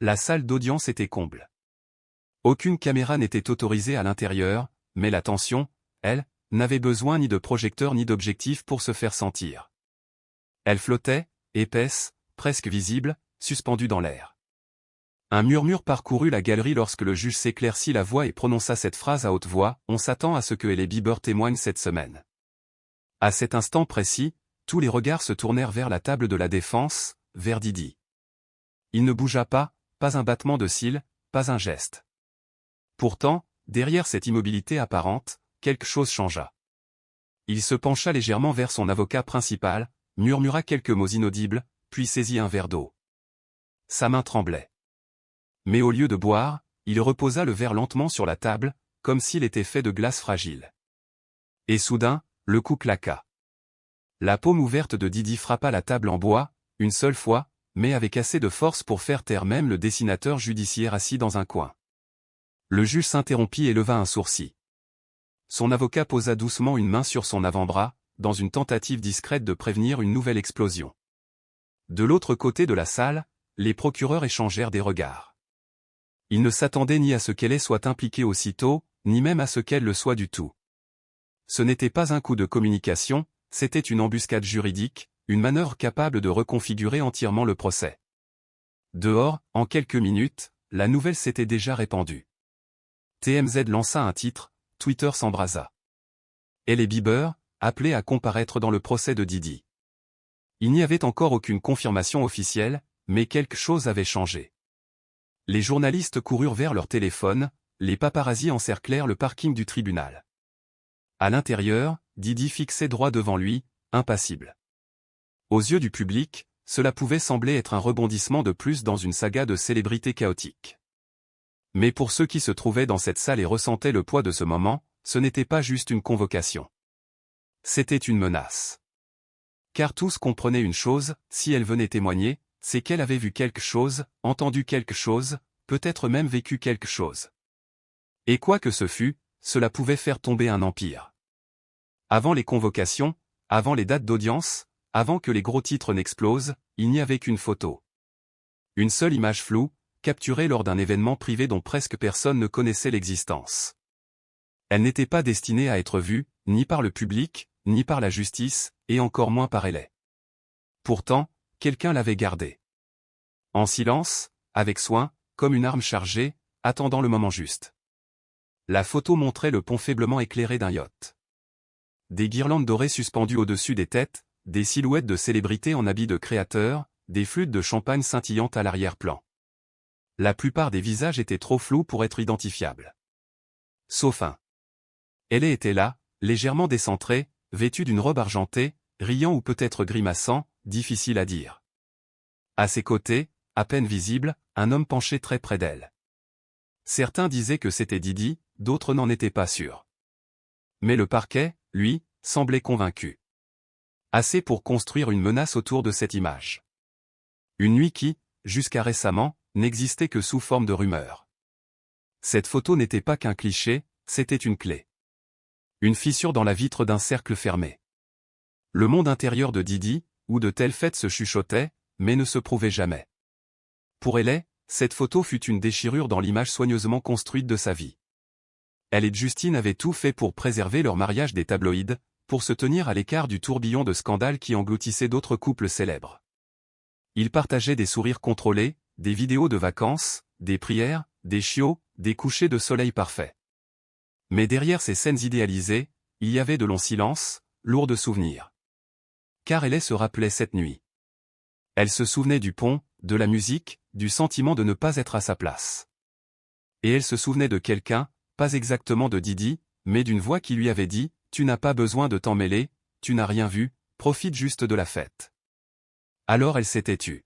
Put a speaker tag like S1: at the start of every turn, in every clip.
S1: La salle d'audience était comble. Aucune caméra n'était autorisée à l'intérieur, mais l'attention, elle, n'avait besoin ni de projecteur ni d'objectif pour se faire sentir. Elle flottait, épaisse, presque visible, suspendue dans l'air. Un murmure parcourut la galerie lorsque le juge s'éclaircit la voix et prononça cette phrase à haute voix: « On s'attend à ce que Hailey Bieber témoigne cette semaine. » À cet instant précis, tous les regards se tournèrent vers la table de la défense, vers Diddy. Il ne bougea pas un battement de cils, pas un geste. Pourtant, derrière cette immobilité apparente, quelque chose changea. Il se pencha légèrement vers son avocat principal, murmura quelques mots inaudibles, puis saisit un verre d'eau. Sa main tremblait. Mais au lieu de boire, il reposa le verre lentement sur la table, comme s'il était fait de glace fragile. Et soudain, le coup claqua. La paume ouverte de Diddy frappa la table en bois, une seule fois, mais avec assez de force pour faire taire même le dessinateur judiciaire assis dans un coin. Le juge s'interrompit et leva un sourcil. Son avocat posa doucement une main sur son avant-bras, dans une tentative discrète de prévenir une nouvelle explosion. De l'autre côté de la salle, les procureurs échangèrent des regards. Ils ne s'attendaient ni à ce qu'elle soit impliquée aussitôt, ni même à ce qu'elle le soit du tout. Ce n'était pas un coup de communication, c'était une embuscade juridique, une manœuvre capable de reconfigurer entièrement le procès. Dehors, en quelques minutes, la nouvelle s'était déjà répandue. TMZ lança un titre, Twitter s'embrasa. Hailey Bieber, appelée à comparaître dans le procès de Diddy. Il n'y avait encore aucune confirmation officielle, mais quelque chose avait changé. Les journalistes coururent vers leur téléphone, les paparazzis encerclèrent le parking du tribunal. À l'intérieur, Diddy fixait droit devant lui, impassible. Aux yeux du public, cela pouvait sembler être un rebondissement de plus dans une saga de célébrités chaotiques. Mais pour ceux qui se trouvaient dans cette salle et ressentaient le poids de ce moment, ce n'était pas juste une convocation. C'était une menace. Car tous comprenaient une chose, si elle venait témoigner, c'est qu'elle avait vu quelque chose, entendu quelque chose, peut-être même vécu quelque chose. Et quoi que ce fût, cela pouvait faire tomber un empire. Avant les convocations, avant les dates d'audience, avant que les gros titres n'explosent, il n'y avait qu'une photo. Une seule image floue, capturée lors d'un événement privé dont presque personne ne connaissait l'existence. Elle n'était pas destinée à être vue, ni par le public, ni par la justice, et encore moins par Hailey. Pourtant, quelqu'un l'avait gardée. En silence, avec soin, comme une arme chargée, attendant le moment juste. La photo montrait le pont faiblement éclairé d'un yacht. Des guirlandes dorées suspendues au-dessus des têtes, des silhouettes de célébrités en habits de créateurs, des flûtes de champagne scintillantes à l'arrière-plan. La plupart des visages étaient trop flous pour être identifiables. Sauf un. Hailey était là, légèrement décentrée, vêtue d'une robe argentée, riant ou peut-être grimaçant, difficile à dire. À ses côtés, à peine visible, un homme penché très près d'elle. Certains disaient que c'était Diddy, d'autres n'en étaient pas sûrs. Mais le parquet, lui, semblait convaincu. Assez pour construire une menace autour de cette image. Une nuit qui, jusqu'à récemment, n'existait que sous forme de rumeur. Cette photo n'était pas qu'un cliché, c'était une clé. Une fissure dans la vitre d'un cercle fermé. Le monde intérieur de Diddy, où de telles fêtes se chuchotaient, mais ne se prouvaient jamais. Pour Hailey, cette photo fut une déchirure dans l'image soigneusement construite de sa vie. Elle et Justin avaient tout fait pour préserver leur mariage des tabloïds, pour se tenir à l'écart du tourbillon de scandales qui engloutissait d'autres couples célèbres. Ils partageaient des sourires contrôlés, des vidéos de vacances, des prières, des chiots, des couchers de soleil parfaits. Mais derrière ces scènes idéalisées, il y avait de longs silences, lourds de souvenirs. Car Hailey se rappelait cette nuit. Elle se souvenait du pont, de la musique, du sentiment de ne pas être à sa place. Et elle se souvenait de quelqu'un, pas exactement de Diddy, mais d'une voix qui lui avait dit « Tu n'as pas besoin de t'en mêler, tu n'as rien vu, profite juste de la fête. » Alors elle s'était tue.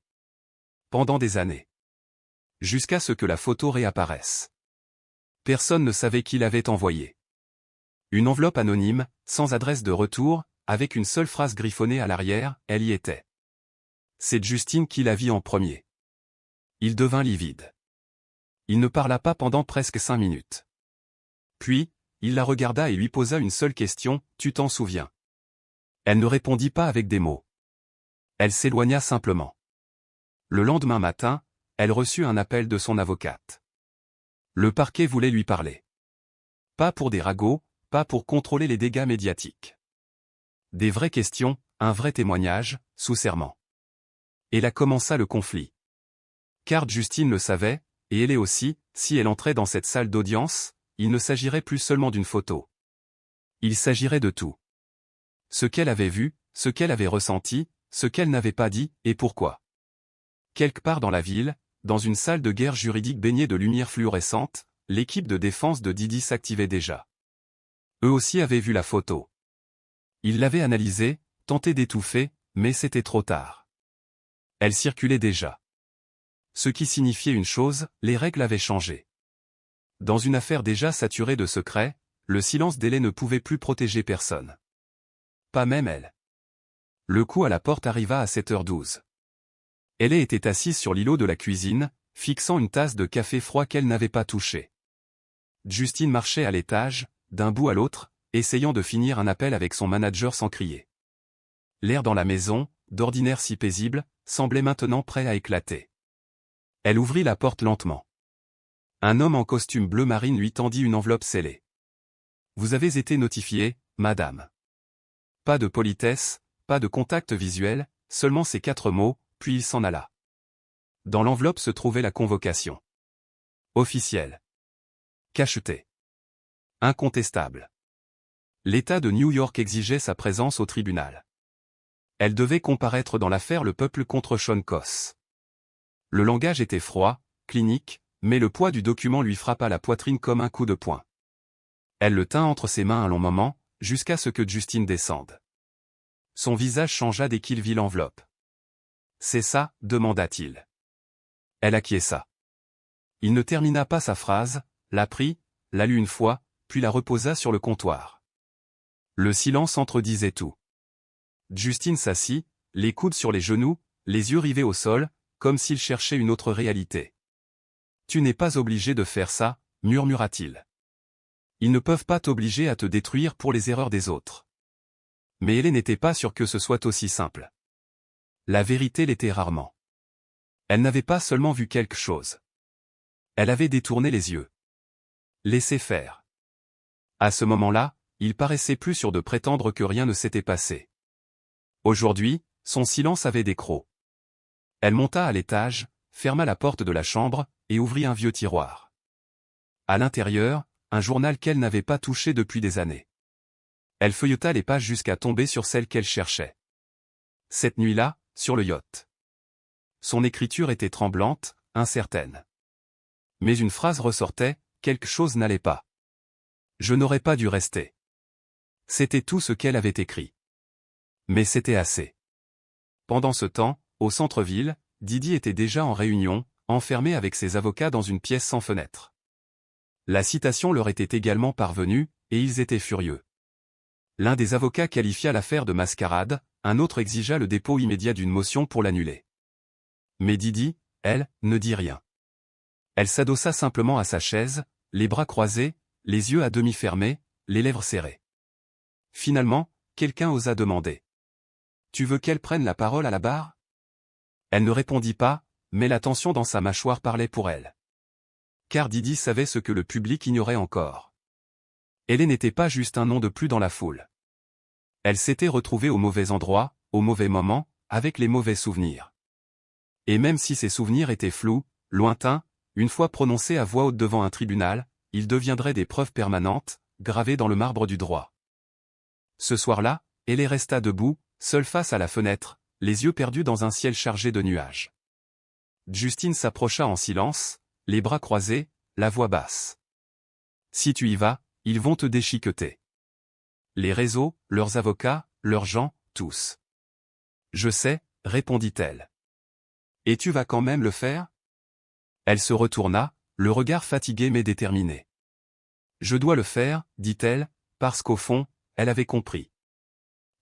S1: Pendant des années. Jusqu'à ce que la photo réapparaisse. Personne ne savait qui l'avait envoyée. Une enveloppe anonyme, sans adresse de retour, avec une seule phrase griffonnée à l'arrière, elle y était. C'est Justin qui la vit en premier. Il devint livide. Il ne parla pas pendant presque 5 minutes. Puis, il la regarda et lui posa une seule question, « Tu t'en souviens ?» Elle ne répondit pas avec des mots. Elle s'éloigna simplement. Le lendemain matin, Elle reçut un appel de son avocate. Le parquet voulait lui parler. Pas pour des ragots, pas pour contrôler les dégâts médiatiques. Des vraies questions, un vrai témoignage, sous serment. Et là commença le conflit. Car Justine le savait, et elle aussi, si elle entrait dans cette salle d'audience, il ne s'agirait plus seulement d'une photo. Il s'agirait de tout. Ce qu'elle avait vu, ce qu'elle avait ressenti, ce qu'elle n'avait pas dit, et pourquoi. Quelque part dans la ville, dans une salle de guerre juridique baignée de lumière fluorescente, l'équipe de défense de Didi s'activait déjà. Eux aussi avaient vu la photo. Ils l'avaient analysée, tenté d'étouffer, mais c'était trop tard. Elle circulait déjà. Ce qui signifiait une chose, les règles avaient changé. Dans une affaire déjà saturée de secrets, le silence d'Hélène ne pouvait plus protéger personne. Pas même elle. Le coup à la porte arriva à 7h12. Hélène était assise sur l'îlot de la cuisine, fixant une tasse de café froid qu'elle n'avait pas touché. Justine marchait à l'étage, d'un bout à l'autre, essayant de finir un appel avec son manager sans crier. L'air dans la maison, d'ordinaire si paisible, semblait maintenant prêt à éclater. Elle ouvrit la porte lentement. Un homme en costume bleu marine lui tendit une enveloppe scellée. « Vous avez été notifiée, madame. » Pas de politesse, pas de contact visuel, seulement ces 4 mots, puis il s'en alla. Dans l'enveloppe se trouvait la convocation. Officielle. Cachetée. Incontestable. L'État de New York exigeait sa présence au tribunal. Elle devait comparaître dans l'affaire Le Peuple contre Sean Coss. Le langage était froid, clinique, mais le poids du document lui frappa la poitrine comme un coup de poing. Elle le tint entre ses mains un long moment, jusqu'à ce que Justine descende. Son visage changea dès qu'il vit l'enveloppe. « C'est ça ?» demanda-t-il. Elle acquiesça. Il ne termina pas sa phrase, la prit, la lut une fois, puis la reposa sur le comptoir. Le silence entredisait tout. Justine s'assit, les coudes sur les genoux, les yeux rivés au sol, comme s'il cherchait une autre réalité. « Tu n'es pas obligé de faire ça, » murmura-t-il. « Ils ne peuvent pas t'obliger à te détruire pour les erreurs des autres. » Mais Hélène n'était pas sûre que ce soit aussi simple. La vérité l'était rarement. Elle n'avait pas seulement vu quelque chose. Elle avait détourné les yeux. Laissé faire. À ce moment-là, il paraissait plus sûr de prétendre que rien ne s'était passé. Aujourd'hui, son silence avait des crocs. Elle monta à l'étage, ferma la porte de la chambre, et ouvrit un vieux tiroir. À l'intérieur, un journal qu'elle n'avait pas touché depuis des années. Elle feuilleta les pages jusqu'à tomber sur celle qu'elle cherchait. Cette nuit-là, sur le yacht. Son écriture était tremblante, incertaine. Mais une phrase ressortait, quelque chose n'allait pas. Je n'aurais pas dû rester. C'était tout ce qu'elle avait écrit. Mais c'était assez. Pendant ce temps, au centre-ville, Didi était déjà en réunion, enfermé avec ses avocats dans une pièce sans fenêtre. La citation leur était également parvenue, et ils étaient furieux. L'un des avocats qualifia l'affaire de mascarade, un autre exigea le dépôt immédiat d'une motion pour l'annuler. Mais Didi, elle, ne dit rien. Elle s'adossa simplement à sa chaise, les bras croisés, les yeux à demi fermés, les lèvres serrées. Finalement, quelqu'un osa demander. « Tu veux qu'elle prenne la parole à la barre ?» Elle ne répondit pas, mais la tension dans sa mâchoire parlait pour elle. Car Didi savait ce que le public ignorait encore. Hélène n'était pas juste un nom de plus dans la foule. Elle s'était retrouvée au mauvais endroit, au mauvais moment, avec les mauvais souvenirs. Et même si ces souvenirs étaient flous, lointains, une fois prononcés à voix haute devant un tribunal, ils deviendraient des preuves permanentes, gravées dans le marbre du droit. Ce soir-là, Hélène resta debout, seule face à la fenêtre, les yeux perdus dans un ciel chargé de nuages. Justine s'approcha en silence, les bras croisés, la voix basse. « Si tu y vas, ils vont te déchiqueter. Les réseaux, leurs avocats, leurs gens, tous. »« Je sais, » répondit-elle. « Et tu vas quand même le faire ?» Elle se retourna, le regard fatigué mais déterminé. « Je dois le faire, » dit-elle, parce qu'au fond, elle avait compris.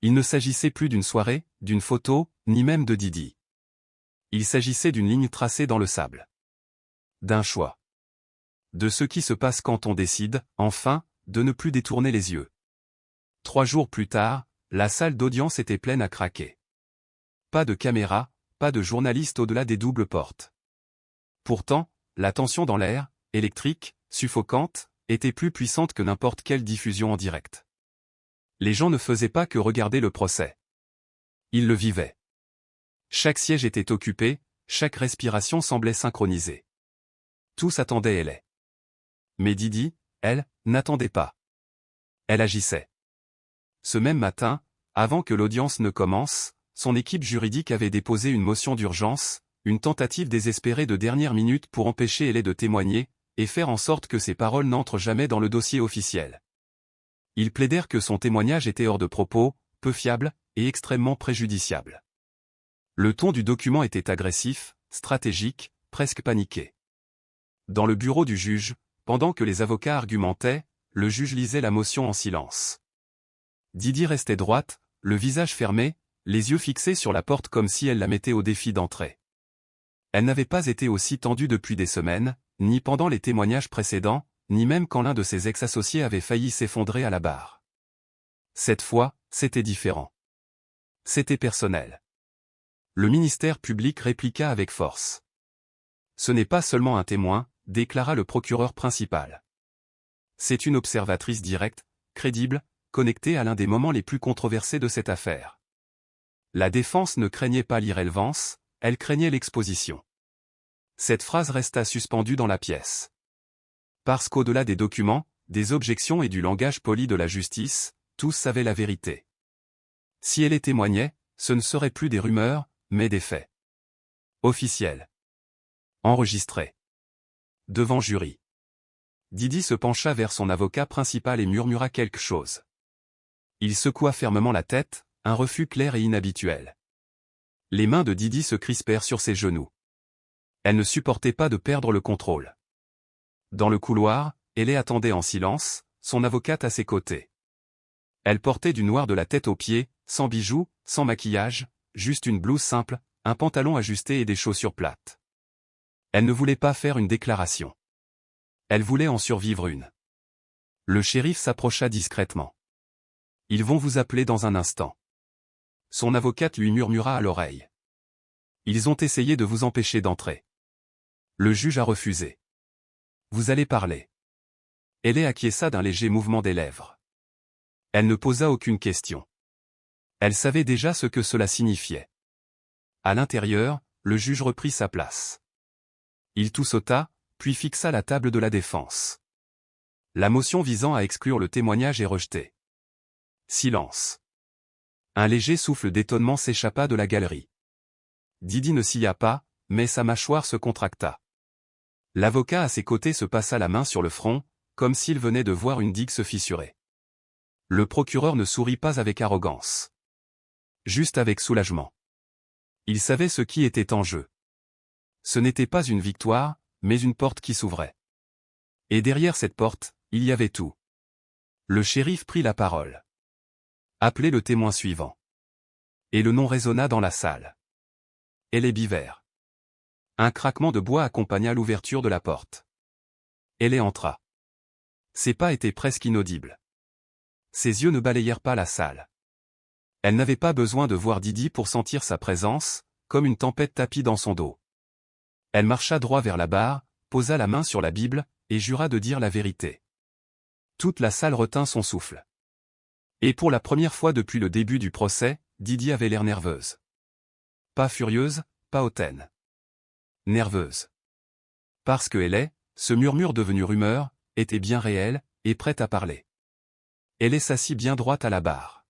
S1: Il ne s'agissait plus d'une soirée, d'une photo, ni même de Didi. Il s'agissait d'une ligne tracée dans le sable. D'un choix. De ce qui se passe quand on décide, enfin, de ne plus détourner les yeux. 3 jours plus tard, la salle d'audience était pleine à craquer. Pas de caméra, pas de journaliste au-delà des doubles portes. Pourtant, la tension dans l'air, électrique, suffocante, était plus puissante que n'importe quelle diffusion en direct. Les gens ne faisaient pas que regarder le procès. Ils le vivaient. Chaque siège était occupé, chaque respiration semblait synchronisée. Tous attendaient Ellie. Mais Didi, elle, n'attendait pas. Elle agissait. Ce même matin, avant que l'audience ne commence, son équipe juridique avait déposé une motion d'urgence, une tentative désespérée de dernière minute pour empêcher Ellie de témoigner, et faire en sorte que ses paroles n'entrent jamais dans le dossier officiel. Ils plaidèrent que son témoignage était hors de propos, peu fiable, et extrêmement préjudiciable. Le ton du document était agressif, stratégique, presque paniqué. Dans le bureau du juge, pendant que les avocats argumentaient, le juge lisait la motion en silence. Didi restait droite, le visage fermé, les yeux fixés sur la porte comme si elle la mettait au défi d'entrer. Elle n'avait pas été aussi tendue depuis des semaines, ni pendant les témoignages précédents, ni même quand l'un de ses ex-associés avait failli s'effondrer à la barre. Cette fois, c'était différent. C'était personnel. Le ministère public répliqua avec force. Ce n'est pas seulement un témoin, déclara le procureur principal. C'est une observatrice directe, crédible, connectée à l'un des moments les plus controversés de cette affaire. La défense ne craignait pas l'irrélevance, elle craignait l'exposition. Cette phrase resta suspendue dans la pièce. Parce qu'au-delà des documents, des objections et du langage poli de la justice, tous savaient la vérité. Si elle témoignait, ce ne seraient plus des rumeurs, mais des faits. Officiels. Enregistrés. Devant jury. Didi se pencha vers son avocat principal et murmura quelque chose. Il secoua fermement la tête, un refus clair et inhabituel. Les mains de Didi se crispèrent sur ses genoux. Elle ne supportait pas de perdre le contrôle. Dans le couloir, Ellie attendait en silence, son avocate à ses côtés. Elle portait du noir de la tête aux pieds, sans bijoux, sans maquillage, juste une blouse simple, un pantalon ajusté et des chaussures plates. Elle ne voulait pas faire une déclaration. Elle voulait en survivre une. Le shérif s'approcha discrètement. « Ils vont vous appeler dans un instant. » Son avocate lui murmura à l'oreille. « Ils ont essayé de vous empêcher d'entrer. » Le juge a refusé. « Vous allez parler. » Ellie acquiesça d'un léger mouvement des lèvres. Elle ne posa aucune question. Elle savait déjà ce que cela signifiait. À l'intérieur, le juge reprit sa place. Il toussota, puis fixa la table de la défense. La motion visant à exclure le témoignage est rejetée. Silence. Un léger souffle d'étonnement s'échappa de la galerie. Didi ne sia pas, mais sa mâchoire se contracta. L'avocat à ses côtés se passa la main sur le front, comme s'il venait de voir une digue se fissurer. Le procureur ne sourit pas avec arrogance. Juste avec soulagement. Il savait ce qui était en jeu. Ce n'était pas une victoire, mais une porte qui s'ouvrait. Et derrière cette porte, il y avait tout. Le shérif prit la parole. Appelez le témoin suivant. Et le nom résonna dans la salle. Ellie Biver. Un craquement de bois accompagna l'ouverture de la porte. Ellie entra. Ses pas étaient presque inaudibles. Ses yeux ne balayèrent pas la salle. Elle n'avait pas besoin de voir Didi pour sentir sa présence, comme une tempête tapie dans son dos. Elle marcha droit vers la barre, posa la main sur la Bible, et jura de dire la vérité. Toute la salle retint son souffle. Et pour la première fois depuis le début du procès, Didi avait l'air nerveuse. Pas furieuse, pas hautaine. Nerveuse. Parce que Ellie, ce murmure devenu rumeur, était bien réel, et prête à parler. Ellie s'assit bien droite à la barre.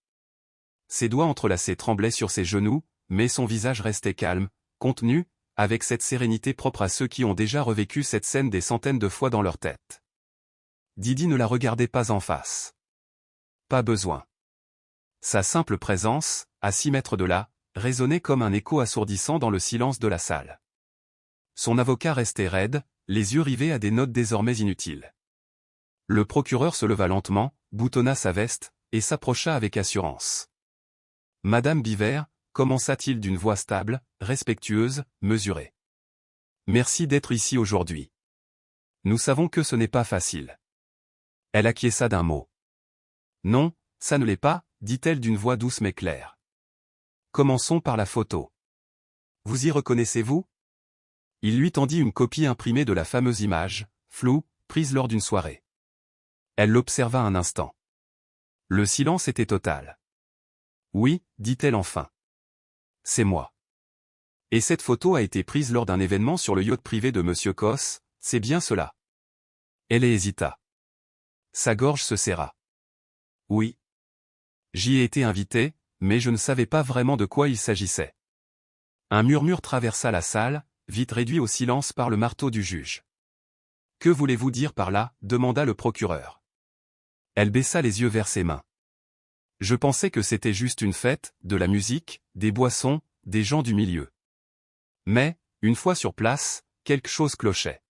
S1: Ses doigts entrelacés tremblaient sur ses genoux, mais son visage restait calme, contenu, avec cette sérénité propre à ceux qui ont déjà revécu cette scène des centaines de fois dans leur tête. Didi ne la regardait pas en face. Pas besoin. Sa simple présence, à 6 mètres de là, résonnait comme un écho assourdissant dans le silence de la salle. Son avocat restait raide, les yeux rivés à des notes désormais inutiles. Le procureur se leva lentement, boutonna sa veste, et s'approcha avec assurance. « Madame Biver », commença-t-il d'une voix stable, respectueuse, mesurée. « Merci d'être ici aujourd'hui. Nous savons que ce n'est pas facile. » Elle acquiesça d'un mot. « Non, ça ne l'est pas, » dit-elle d'une voix douce mais claire. « Commençons par la photo. Vous y reconnaissez-vous » Il lui tendit une copie imprimée de la fameuse image, floue, prise lors d'une soirée. Elle l'observa un instant. Le silence était total. Oui, dit-elle enfin. C'est moi. Et cette photo a été prise lors d'un événement sur le yacht privé de Monsieur Cos, c'est bien cela. Elle hésita. Sa gorge se serra. Oui. J'y ai été invité, mais je ne savais pas vraiment de quoi il s'agissait. Un murmure traversa la salle, vite réduit au silence par le marteau du juge. Que voulez-vous dire par là, demanda le procureur. Elle baissa les yeux vers ses mains. Je pensais que c'était juste une fête, de la musique, des boissons, des gens du milieu. Mais, une fois sur place, quelque chose clochait.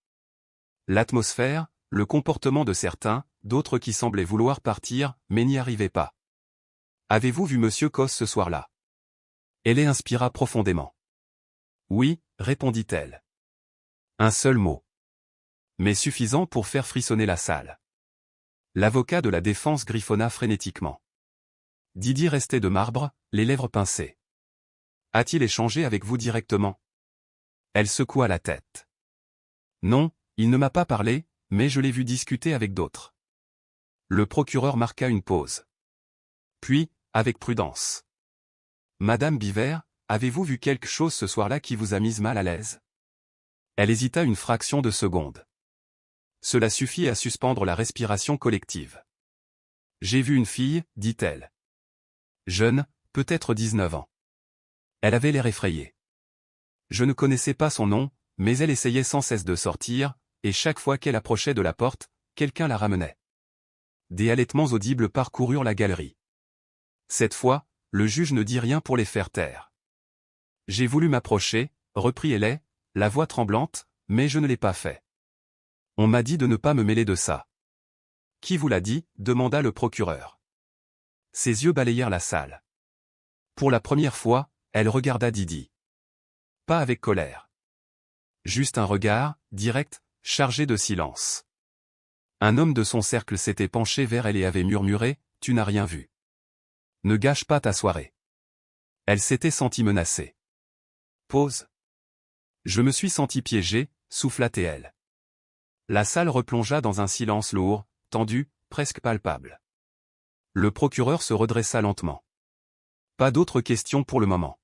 S1: L'atmosphère, le comportement de certains, d'autres qui semblaient vouloir partir, mais n'y arrivaient pas. Avez-vous vu Monsieur Cos ce soir-là? Elle inspira profondément. Oui, répondit-elle. Un seul mot. Mais suffisant pour faire frissonner la salle. L'avocat de la défense griffonna frénétiquement. Didi restait de marbre, les lèvres pincées. A-t-il échangé avec vous directement? Elle secoua la tête. Non, il ne m'a pas parlé, mais je l'ai vu discuter avec d'autres. Le procureur marqua une pause. Puis, avec prudence. Madame Biver, avez-vous vu quelque chose ce soir-là qui vous a mise mal à l'aise? Elle hésita une fraction de seconde. Cela suffit à suspendre la respiration collective. J'ai vu une fille, dit-elle. Jeune, peut-être 19 ans. Elle avait l'air effrayée. Je ne connaissais pas son nom, mais elle essayait sans cesse de sortir, et chaque fois qu'elle approchait de la porte, quelqu'un la ramenait. Des halètements audibles parcoururent la galerie. Cette fois, le juge ne dit rien pour les faire taire. J'ai voulu m'approcher, reprit Hélène, la voix tremblante, mais je ne l'ai pas fait. On m'a dit de ne pas me mêler de ça. Qui vous l'a dit? Demanda le procureur. Ses yeux balayèrent la salle. Pour la première fois, elle regarda Didi. Pas avec colère. Juste un regard, direct, chargé de silence. Un homme de son cercle s'était penché vers elle et avait murmuré, « Tu n'as rien vu. Ne gâche pas ta soirée. » Elle s'était sentie menacée. Pause. Je me suis senti piégé, souffla-t-elle. La salle replongea dans un silence lourd, tendu, presque palpable. Le procureur se redressa lentement. Pas d'autres questions pour le moment.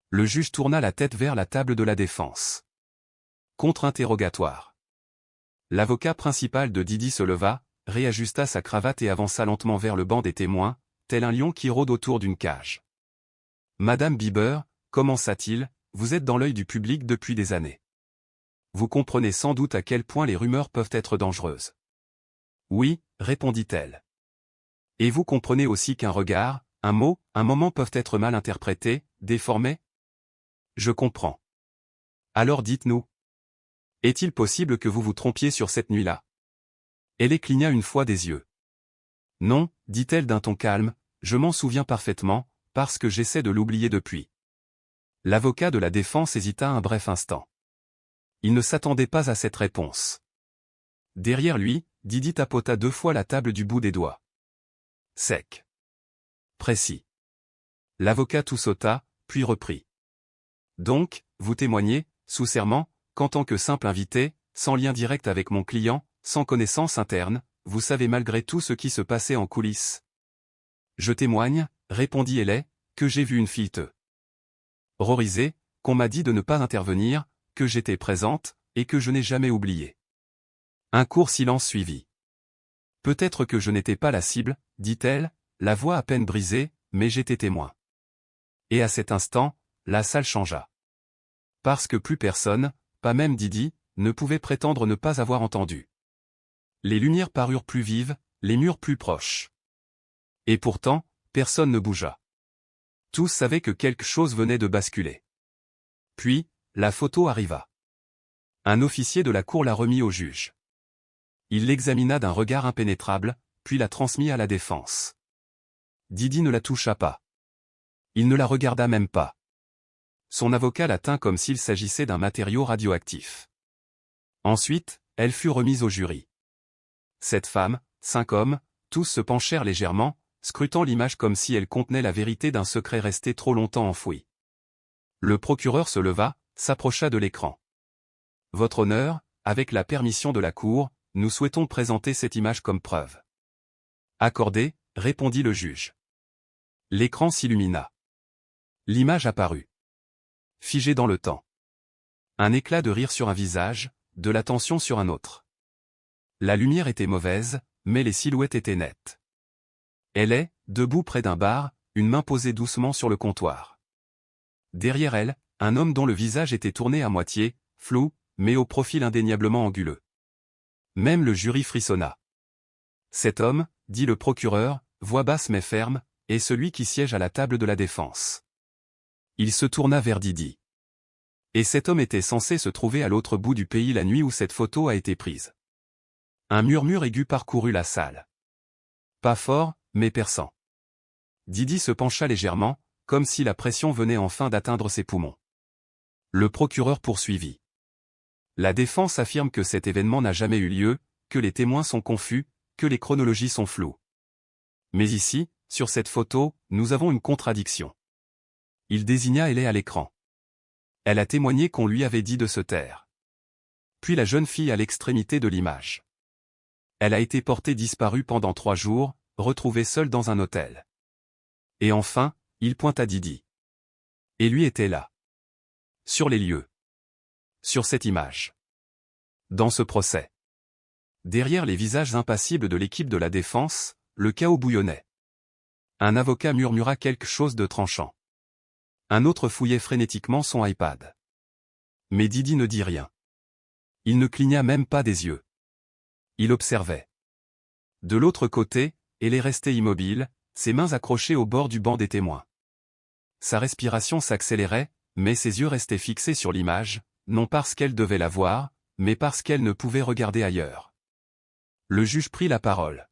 S1: Le juge tourna la tête vers la table de la défense. Contre-interrogatoire. L'avocat principal de Didi se leva, réajusta sa cravate et avança lentement vers le banc des témoins, tel un lion qui rôde autour d'une cage. Madame Bieber, commença-t-il, vous êtes dans l'œil du public depuis des années. Vous comprenez sans doute à quel point les rumeurs peuvent être dangereuses. Oui, répondit-elle. Et vous comprenez aussi qu'un regard, un mot, un moment peuvent être mal interprétés, déformés? Je comprends. Alors dites-nous. Est-il possible que vous vous trompiez sur cette nuit-là? Elle cligna une fois des yeux. Non, dit-elle d'un ton calme, je m'en souviens parfaitement, parce que j'essaie de l'oublier depuis. L'avocat de la défense hésita un bref instant. Il ne s'attendait pas à cette réponse. Derrière lui, Didi tapota 2 fois la table du bout des doigts. Sec. Précis. L'avocat tout sauta, puis reprit. Donc, vous témoignez, sous serment, qu'en tant que simple invité, sans lien direct avec mon client, sans connaissance interne, vous savez malgré tout ce qui se passait en coulisses. Je témoigne, répondit Hélène, que j'ai vu une fille horrorisée, qu'on m'a dit de ne pas intervenir, que j'étais présente, et que je n'ai jamais oublié. Un court silence suivit. Peut-être que je n'étais pas la cible, dit-elle, la voix à peine brisée, mais j'étais témoin. Et à cet instant, la salle changea. Parce que plus personne, pas même Didi, ne pouvait prétendre ne pas avoir entendu. Les lumières parurent plus vives, les murs plus proches. Et pourtant, personne ne bougea. Tous savaient que quelque chose venait de basculer. Puis, la photo arriva. Un officier de la cour la remit au juge. Il l'examina d'un regard impénétrable, puis la transmit à la défense. Didi ne la toucha pas. Il ne la regarda même pas. Son avocat la tint comme s'il s'agissait d'un matériau radioactif. Ensuite, elle fut remise au jury. Cette femme, 5 hommes, tous se penchèrent légèrement, scrutant l'image comme si elle contenait la vérité d'un secret resté trop longtemps enfoui. Le procureur se leva, s'approcha de l'écran. Votre honneur, avec la permission de la Cour, nous souhaitons présenter cette image comme preuve. Accordé, répondit le juge. L'écran s'illumina. L'image apparut. Figée dans le temps. Un éclat de rire sur un visage, de la tension sur un autre. La lumière était mauvaise, mais les silhouettes étaient nettes. Elle est, debout près d'un bar, une main posée doucement sur le comptoir. Derrière elle, un homme dont le visage était tourné à moitié, flou, mais au profil indéniablement anguleux. Même le jury frissonna. Cet homme, dit le procureur, voix basse mais ferme, est celui qui siège à la table de la défense. Il se tourna vers Didi. Et cet homme était censé se trouver à l'autre bout du pays la nuit où cette photo a été prise. Un murmure aigu parcourut la salle. Pas fort, mais perçant. Didi se pencha légèrement, comme si la pression venait enfin d'atteindre ses poumons. Le procureur poursuivit. La défense affirme que cet événement n'a jamais eu lieu, que les témoins sont confus, que les chronologies sont floues. Mais ici, sur cette photo, nous avons une contradiction. Il désigna Ellie à l'écran. Elle a témoigné qu'on lui avait dit de se taire. Puis la jeune fille à l'extrémité de l'image. Elle a été portée disparue pendant 3 jours, retrouvée seule dans un hôtel. Et enfin, il pointe à Didi. Et lui était là. Sur les lieux. Sur cette image. Dans ce procès. Derrière les visages impassibles de l'équipe de la défense, le chaos bouillonnait. Un avocat murmura quelque chose de tranchant. Un autre fouillait frénétiquement son iPad. Mais Didi ne dit rien. Il ne cligna même pas des yeux. Il observait. De l'autre côté, elle est restée immobile, ses mains accrochées au bord du banc des témoins. Sa respiration s'accélérait, mais ses yeux restaient fixés sur l'image, non parce qu'elle devait la voir, mais parce qu'elle ne pouvait regarder ailleurs. Le juge prit la parole.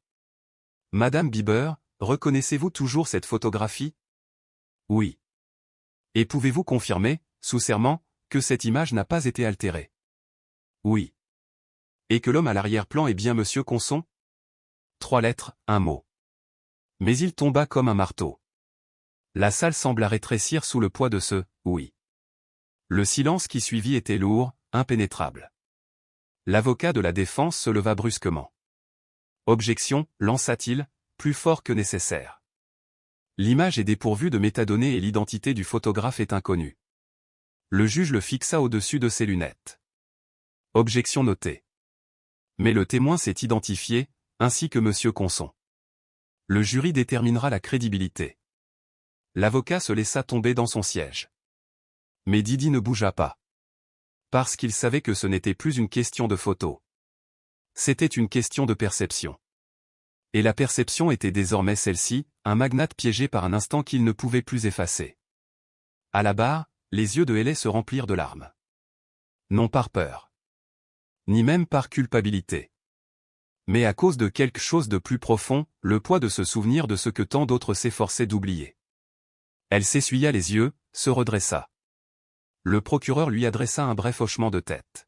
S1: Madame Bieber, reconnaissez-vous toujours cette photographie? Oui. Et pouvez-vous confirmer, sous serment, que cette image n'a pas été altérée? Oui. Et que l'homme à l'arrière-plan est bien Monsieur Conson? 3 lettres, un mot. Mais il tomba comme un marteau. La salle sembla rétrécir sous le poids de ce « oui ». Le silence qui suivit était lourd, impénétrable. L'avocat de la défense se leva brusquement. Objection, lança-t-il, plus fort que nécessaire. L'image est dépourvue de métadonnées et l'identité du photographe est inconnue. Le juge le fixa au-dessus de ses lunettes. Objection notée. Mais le témoin s'est identifié, ainsi que Monsieur Conson. Le jury déterminera la crédibilité. L'avocat se laissa tomber dans son siège. Mais Didi ne bougea pas. Parce qu'il savait que ce n'était plus une question de photo. C'était une question de perception. Et la perception était désormais celle-ci, un magnate piégé par un instant qu'il ne pouvait plus effacer. À la barre, les yeux de Ellie se remplirent de larmes. Non par peur. Ni même par culpabilité. Mais à cause de quelque chose de plus profond, le poids de se souvenir de ce que tant d'autres s'efforçaient d'oublier. Elle s'essuya les yeux, se redressa. Le procureur lui adressa un bref hochement de tête.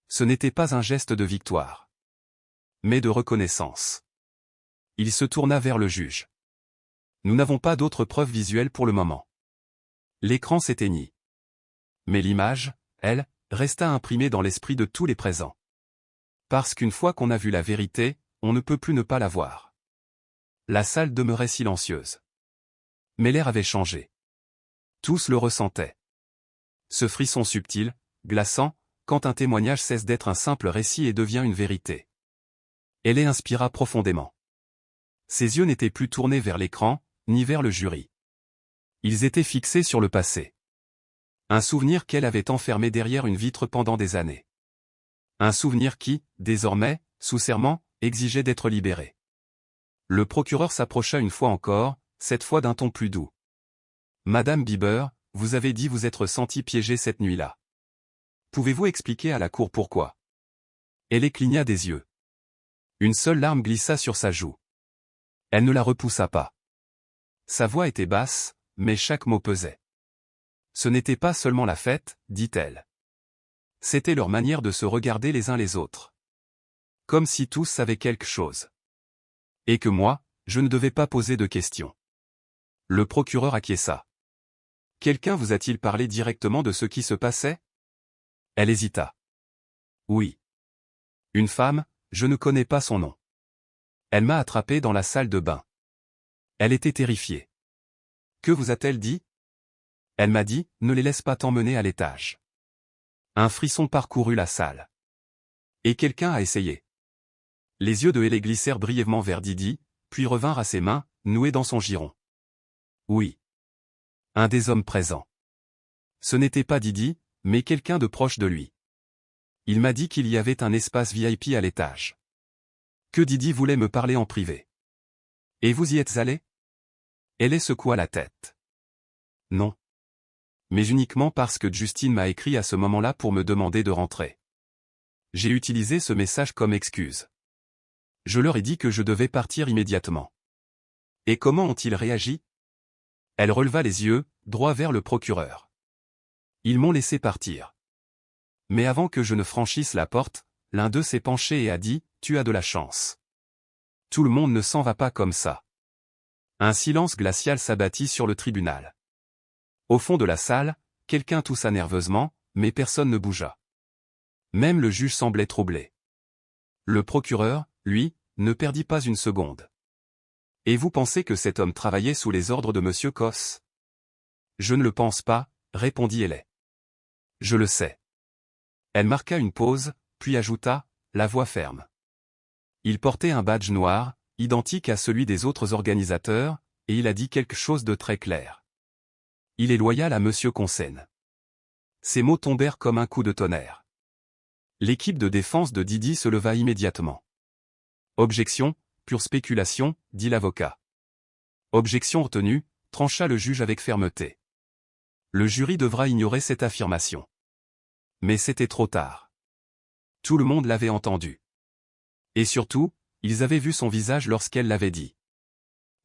S1: Ce n'était pas un geste de victoire. Mais de reconnaissance. Il se tourna vers le juge. Nous n'avons pas d'autres preuves visuelles pour le moment. L'écran s'éteignit. Mais l'image, elle, resta imprimée dans l'esprit de tous les présents. Parce qu'une fois qu'on a vu la vérité, on ne peut plus ne pas la voir. La salle demeurait silencieuse. Mais l'air avait changé. Tous le ressentaient. Ce frisson subtil, glaçant, quand un témoignage cesse d'être un simple récit et devient une vérité. Elle inspira profondément. Ses yeux n'étaient plus tournés vers l'écran, ni vers le jury. Ils étaient fixés sur le passé. Un souvenir qu'elle avait enfermé derrière une vitre pendant des années. Un souvenir qui, désormais, sous serment, exigeait d'être libéré. Le procureur s'approcha une fois encore, cette fois d'un ton plus doux. Madame Bieber, vous avez dit vous être sentie piégée cette nuit-là. Pouvez-vous expliquer à la cour pourquoi? Elle cligna des yeux. Une seule larme glissa sur sa joue. Elle ne la repoussa pas. Sa voix était basse, mais chaque mot pesait. Ce n'était pas seulement la fête, dit-elle. C'était leur manière de se regarder les uns les autres. Comme si tous savaient quelque chose. Et que moi, je ne devais pas poser de questions. Le procureur acquiesça. Quelqu'un vous a-t-il parlé directement de ce qui se passait? Elle hésita. Oui. Une femme, je ne connais pas son nom. Elle m'a attrapé dans la salle de bain. Elle était terrifiée. Que vous a-t-elle dit? Elle m'a dit, ne les laisse pas t'emmener à l'étage. Un frisson parcourut la salle. Et quelqu'un a essayé. Les yeux de Hélé glissèrent brièvement vers Didi, puis revinrent à ses mains, nouées dans son giron. Oui. Un des hommes présents. Ce n'était pas Didi, mais quelqu'un de proche de lui. Il m'a dit qu'il y avait un espace VIP à l'étage. Que Didi voulait me parler en privé. Et vous y êtes allé? Hélé secoua la tête. Non. Mais uniquement parce que Justine m'a écrit à ce moment-là pour me demander de rentrer. J'ai utilisé ce message comme excuse. Je leur ai dit que je devais partir immédiatement. Et comment ont-ils réagi? Elle releva les yeux, droit vers le procureur. Ils m'ont laissé partir. Mais avant que je ne franchisse la porte, l'un d'eux s'est penché et a dit, « Tu as de la chance. » Tout le monde ne s'en va pas comme ça. Un silence glacial s'abattit sur le tribunal. Au fond de la salle, quelqu'un toussa nerveusement, mais personne ne bougea. Même le juge semblait troublé. Le procureur, lui, ne perdit pas une seconde. « Et vous pensez que cet homme travaillait sous les ordres de Monsieur Cosse? » « Je ne le pense pas, » répondit Hélé. « Je le sais. » Elle marqua une pause, puis ajouta, la voix ferme. Il portait un badge noir, identique à celui des autres organisateurs, et il a dit quelque chose de très clair. Il est loyal à Monsieur Consenne. Ces mots tombèrent comme un coup de tonnerre. L'équipe de défense de Didi se leva immédiatement. Objection, pure spéculation, dit l'avocat. Objection retenue, trancha le juge avec fermeté. Le jury devra ignorer cette affirmation. Mais c'était trop tard. Tout le monde l'avait entendu. Et surtout, ils avaient vu son visage lorsqu'elle l'avait dit.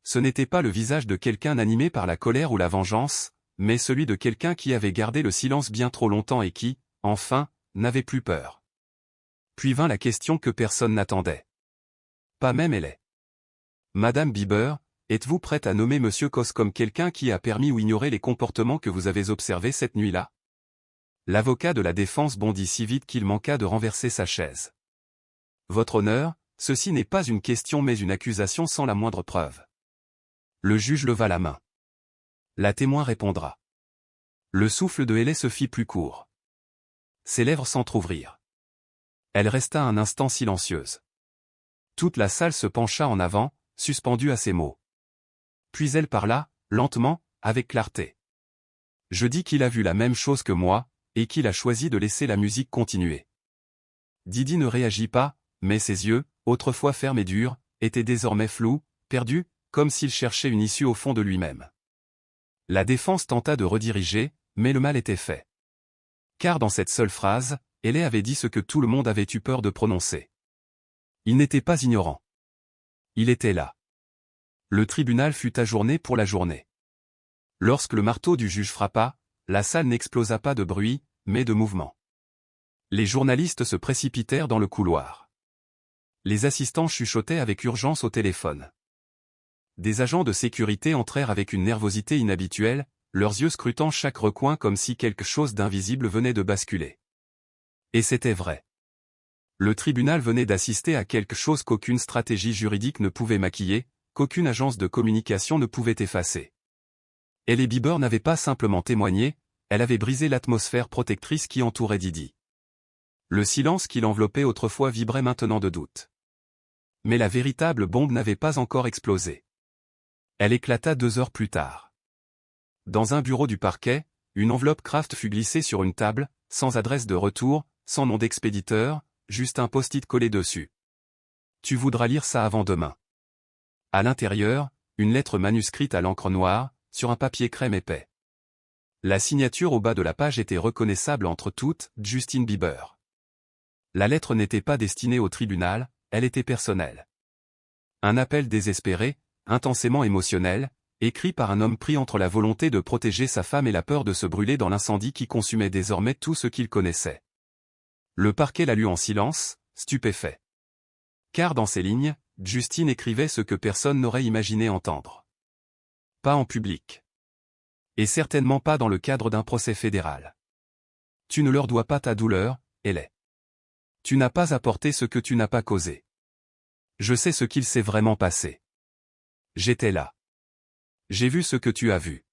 S1: Ce n'était pas le visage de quelqu'un animé par la colère ou la vengeance, mais celui de quelqu'un qui avait gardé le silence bien trop longtemps et qui, enfin, n'avait plus peur. Puis vint la question que personne n'attendait. Pas même Hélé. Madame Bieber, êtes-vous prête à nommer Monsieur Cosse comme quelqu'un qui a permis ou ignoré les comportements que vous avez observés cette nuit-là? L'avocat de la défense bondit si vite qu'il manqua de renverser sa chaise. Votre honneur, ceci n'est pas une question mais une accusation sans la moindre preuve. Le juge leva la main. La témoin répondra. Le souffle de Hélé se fit plus court. Ses lèvres s'entr'ouvrirent. Elle resta un instant silencieuse. Toute la salle se pencha en avant, suspendue à ces mots. Puis elle parla, lentement, avec clarté. Je dis qu'il a vu la même chose que moi, et qu'il a choisi de laisser la musique continuer. Didi ne réagit pas, mais ses yeux, autrefois fermes et durs, étaient désormais flous, perdus, comme s'il cherchait une issue au fond de lui-même. La défense tenta de rediriger, mais le mal était fait. Car dans cette seule phrase, Hélé avait dit ce que tout le monde avait eu peur de prononcer. Il n'était pas ignorant. Il était là. Le tribunal fut ajourné pour la journée. Lorsque le marteau du juge frappa, la salle n'explosa pas de bruit, mais de mouvement. Les journalistes se précipitèrent dans le couloir. Les assistants chuchotaient avec urgence au téléphone. Des agents de sécurité entrèrent avec une nervosité inhabituelle, leurs yeux scrutant chaque recoin comme si quelque chose d'invisible venait de basculer. Et c'était vrai. Le tribunal venait d'assister à quelque chose qu'aucune stratégie juridique ne pouvait maquiller, qu'aucune agence de communication ne pouvait effacer. Hélé Bieber n'avait pas simplement témoigné, elle avait brisé l'atmosphère protectrice qui entourait Didi. Le silence qui l'enveloppait autrefois vibrait maintenant de doute. Mais la véritable bombe n'avait pas encore explosé. Elle éclata 2 heures plus tard. Dans un bureau du parquet, une enveloppe Kraft fut glissée sur une table, sans adresse de retour, sans nom d'expéditeur, juste un post-it collé dessus. Tu voudras lire ça avant demain. À l'intérieur, une lettre manuscrite à l'encre noire, sur un papier crème épais. La signature au bas de la page était reconnaissable entre toutes, Justine Bieber. La lettre n'était pas destinée au tribunal, elle était personnelle. Un appel désespéré, intensément émotionnel, écrit par un homme pris entre la volonté de protéger sa femme et la peur de se brûler dans l'incendie qui consumait désormais tout ce qu'il connaissait. Le parquet la lut en silence, stupéfait. Car dans ces lignes, Justine écrivait ce que personne n'aurait imaginé entendre. Pas en public. Et certainement pas dans le cadre d'un procès fédéral. Tu ne leur dois pas ta douleur, Hélé. Tu n'as pas apporté ce que tu n'as pas causé. Je sais ce qu'il s'est vraiment passé. J'étais là. J'ai vu ce que tu as vu.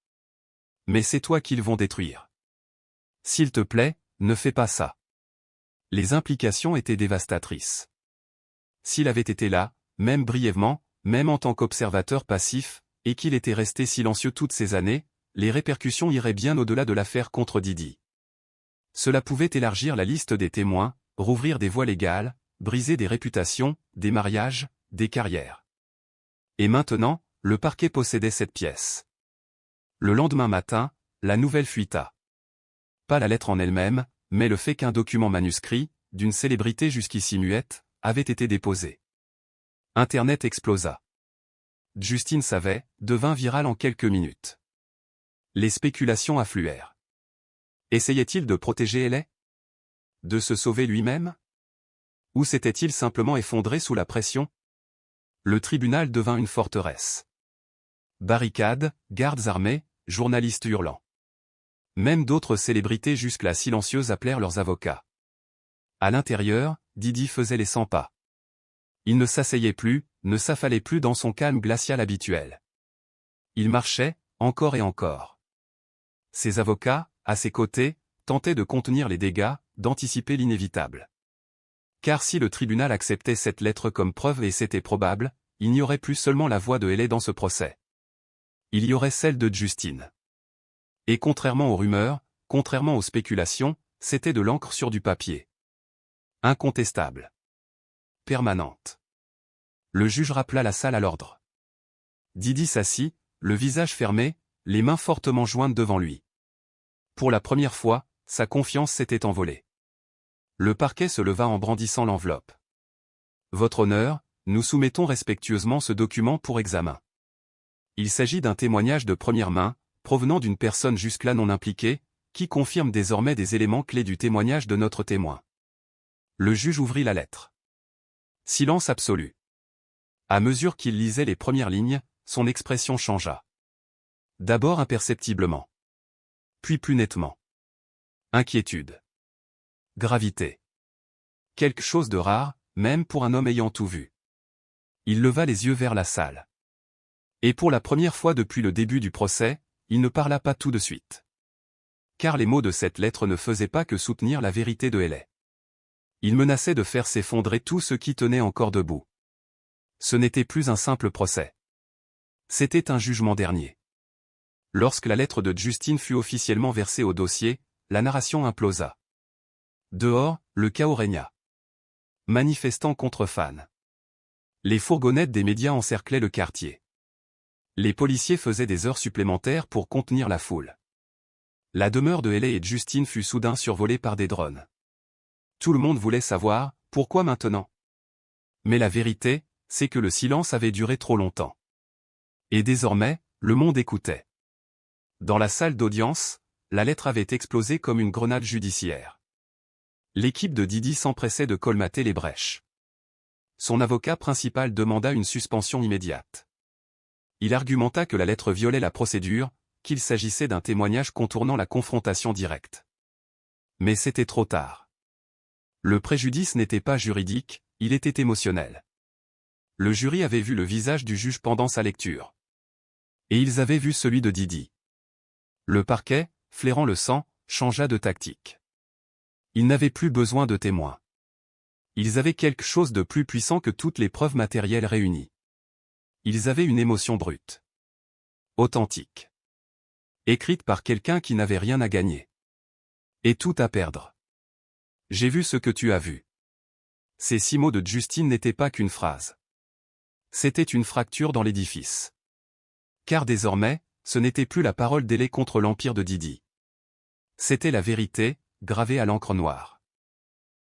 S1: Mais c'est toi qu'ils vont détruire. S'il te plaît, ne fais pas ça. Les implications étaient dévastatrices. S'il avait été là, même brièvement, même en tant qu'observateur passif, et qu'il était resté silencieux toutes ces années, les répercussions iraient bien au-delà de l'affaire contre Didi. Cela pouvait élargir la liste des témoins, rouvrir des voies légales, briser des réputations, des mariages, des carrières. Et maintenant, le parquet possédait cette pièce. Le lendemain matin, la nouvelle fuita. Pas la lettre en elle-même, mais le fait qu'un document manuscrit, d'une célébrité jusqu'ici muette, avait été déposé. Internet explosa. Justine savait, devint virale en quelques minutes. Les spéculations affluèrent. Essayait-il de protéger Ellie? De se sauver lui-même? Ou s'était-il simplement effondré sous la pression? Le tribunal devint une forteresse. Barricades, gardes armés, journalistes hurlants. Même d'autres célébrités jusque-là silencieuses appelèrent leurs avocats. À l'intérieur, Didi faisait les 100 pas. Il ne s'asseyait plus, ne s'affalait plus dans son calme glacial habituel. Il marchait, encore et encore. Ses avocats, à ses côtés, tentaient de contenir les dégâts, d'anticiper l'inévitable. Car si le tribunal acceptait cette lettre comme preuve et c'était probable, il n'y aurait plus seulement la voix de Ellie dans ce procès. Il y aurait celle de Justine. Et contrairement aux rumeurs, contrairement aux spéculations, c'était de l'encre sur du papier. Incontestable. Permanente. Le juge rappela la salle à l'ordre. Didi s'assit, le visage fermé, les mains fortement jointes devant lui. Pour la première fois, sa confiance s'était envolée. Le parquet se leva en brandissant l'enveloppe. Votre honneur, nous soumettons respectueusement ce document pour examen. Il s'agit d'un témoignage de première main, provenant d'une personne jusque-là non impliquée, qui confirme désormais des éléments clés du témoignage de notre témoin. Le juge ouvrit la lettre. Silence absolu. À mesure qu'il lisait les premières lignes, son expression changea. D'abord imperceptiblement. Puis plus nettement. Inquiétude. Gravité. Quelque chose de rare, même pour un homme ayant tout vu. Il leva les yeux vers la salle. Et pour la première fois depuis le début du procès, il ne parla pas tout de suite. Car les mots de cette lettre ne faisaient pas que soutenir la vérité de Ellie. Il menaçait de faire s'effondrer tout ce qui tenait encore debout. Ce n'était plus un simple procès. C'était un jugement dernier. Lorsque la lettre de Justine fut officiellement versée au dossier, la narration implosa. Dehors, le chaos régna. Manifestants contre fans. Les fourgonnettes des médias encerclaient le quartier. Les policiers faisaient des heures supplémentaires pour contenir la foule. La demeure de Ellie et de Justine fut soudain survolée par des drones. Tout le monde voulait savoir, pourquoi maintenant? Mais la vérité, c'est que le silence avait duré trop longtemps. Et désormais, le monde écoutait. Dans la salle d'audience, la lettre avait explosé comme une grenade judiciaire. L'équipe de Didi s'empressait de colmater les brèches. Son avocat principal demanda une suspension immédiate. Il argumenta que la lettre violait la procédure, qu'il s'agissait d'un témoignage contournant la confrontation directe. Mais c'était trop tard. Le préjudice n'était pas juridique, il était émotionnel. Le jury avait vu le visage du juge pendant sa lecture. Et ils avaient vu celui de Didi. Le parquet, flairant le sang, changea de tactique. Ils n'avaient plus besoin de témoins. Ils avaient quelque chose de plus puissant que toutes les preuves matérielles réunies. Ils avaient une émotion brute. Authentique. Écrite par quelqu'un qui n'avait rien à gagner. Et tout à perdre. J'ai vu ce que tu as vu. Ces 6 mots de Justine n'étaient pas qu'une phrase. C'était une fracture dans l'édifice. Car désormais, ce n'était plus la parole d'Ellie contre l'empire de Didi. C'était la vérité, gravée à l'encre noire.